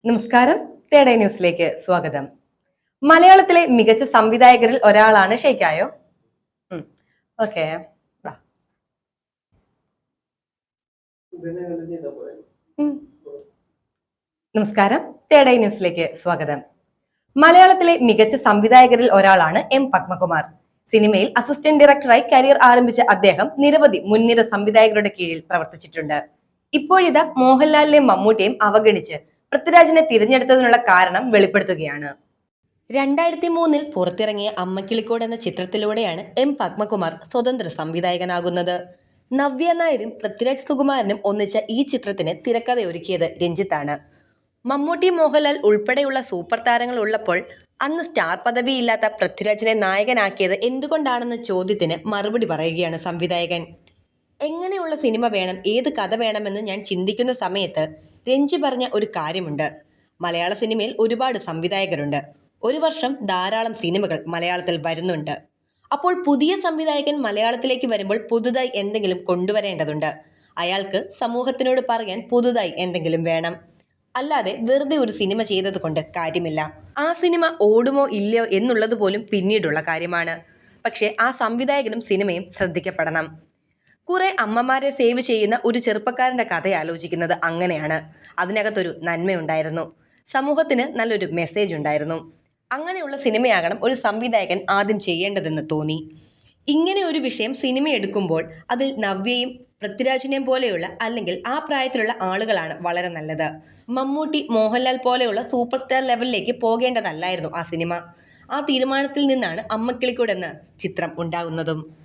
നമസ്കാരം. തേടേ ന്യൂസിലേക്ക് സ്വാഗതം. മലയാളത്തിലെ മികച്ച സംവിധായകരിൽ ഒരാളാണ് ഷെയ്ഖായോ. ഓക്കെ. നമസ്കാരം. തേടേ ന്യൂസിലേക്ക് സ്വാഗതം. മലയാളത്തിലെ മികച്ച സംവിധായകരിൽ ഒരാളാണ് എം പത്മകുമാർ. സിനിമയിൽ അസിസ്റ്റന്റ് ഡയറക്ടറായി കരിയർ ആരംഭിച്ച അദ്ദേഹം നിരവധി മുൻനിര സംവിധായകരുടെ കീഴിൽ പ്രവർത്തിച്ചിട്ടുണ്ട്. ഇപ്പോഴിതാ മോഹൻലാലിനെയും മമ്മൂട്ടിയെയും അവഗണിച്ച് പൃഥ്വിരാജിനെ തിരഞ്ഞെടുത്തതിനുള്ള കാരണം വെളിപ്പെടുത്തുകയാണ്. 2003 പുറത്തിറങ്ങിയ അമ്മക്കിളിക്കോട് എന്ന ചിത്രത്തിലൂടെയാണ് എം പത്മകുമാർ സ്വതന്ത്ര സംവിധായകനാകുന്നത്. നവ്യ നായരും പൃഥ്വിരാജ് സുകുമാരനും ഒന്നിച്ച ഈ ചിത്രത്തിന് തിരക്കഥയൊരുക്കിയത് രഞ്ജിത്താണ്. മമ്മൂട്ടി, മോഹൻലാൽ ഉൾപ്പെടെയുള്ള സൂപ്പർ താരങ്ങൾ ഉള്ളപ്പോൾ അന്ന് സ്റ്റാർ പദവിയില്ലാത്ത പൃഥ്വിരാജിനെ നായകനാക്കിയത് എന്തുകൊണ്ടാണെന്ന ചോദ്യത്തിന് മറുപടി പറയുകയാണ് സംവിധായകൻ. എങ്ങനെയുള്ള സിനിമ വേണം, ഏത് കഥ വേണമെന്ന് ഞാൻ ചിന്തിക്കുന്ന സമയത്ത് രഞ്ജി പറഞ്ഞ ഒരു കാര്യമുണ്ട്. മലയാള സിനിമയിൽ ഒരുപാട് സംവിധായകരുണ്ട്. ഒരു വർഷം ധാരാളം സിനിമകൾ മലയാളത്തിൽ വരുന്നുണ്ട്. അപ്പോൾ പുതിയ സംവിധായകൻ മലയാളത്തിലേക്ക് വരുമ്പോൾ പുതുതായി എന്തെങ്കിലും കൊണ്ടുവരേണ്ടതുണ്ട്. അയാൾക്ക് സമൂഹത്തിനോട് പറയാൻ പുതുതായി എന്തെങ്കിലും വേണം. അല്ലാതെ വെറുതെ ഒരു സിനിമ ചെയ്തത് കൊണ്ട് കാര്യമില്ല. ആ സിനിമ ഓടുമോ ഇല്ലയോ എന്നുള്ളത് പോലും പിന്നീടുള്ള കാര്യമാണ്. പക്ഷേ ആ സംവിധായകനും സിനിമയും ശ്രദ്ധിക്കപ്പെടണം. കുറെ അമ്മമാരെ സേവ് ചെയ്യുന്ന ഒരു ചെറുപ്പക്കാരന്റെ കഥ ആലോചിക്കുന്നത് അങ്ങനെയാണ്. അതിനകത്തൊരു നന്മയുണ്ടായിരുന്നു, സമൂഹത്തിന് നല്ലൊരു മെസ്സേജ് ഉണ്ടായിരുന്നു. അങ്ങനെയുള്ള സിനിമയാകണം ഒരു സംവിധായകൻ ആദ്യം ചെയ്യേണ്ടതെന്ന് തോന്നി. ഇങ്ങനെ ഒരു വിഷയം സിനിമ എടുക്കുമ്പോൾ അതിൽ നവ്യയും പൃഥ്വിരാജിനെയും പോലെയുള്ള അല്ലെങ്കിൽ ആ പ്രായത്തിലുള്ള ആളുകളാണ് വളരെ നല്ലത്. മമ്മൂട്ടി, മോഹൻലാൽ പോലെയുള്ള സൂപ്പർ സ്റ്റാർ ലെവലിലേക്ക് പോകേണ്ടതല്ലായിരുന്നു ആ സിനിമ. ആ തീരുമാനത്തിൽ നിന്നാണ് അമ്മക്കിളിക്കൂട് എന്ന ചിത്രം ഉണ്ടാകുന്നതും.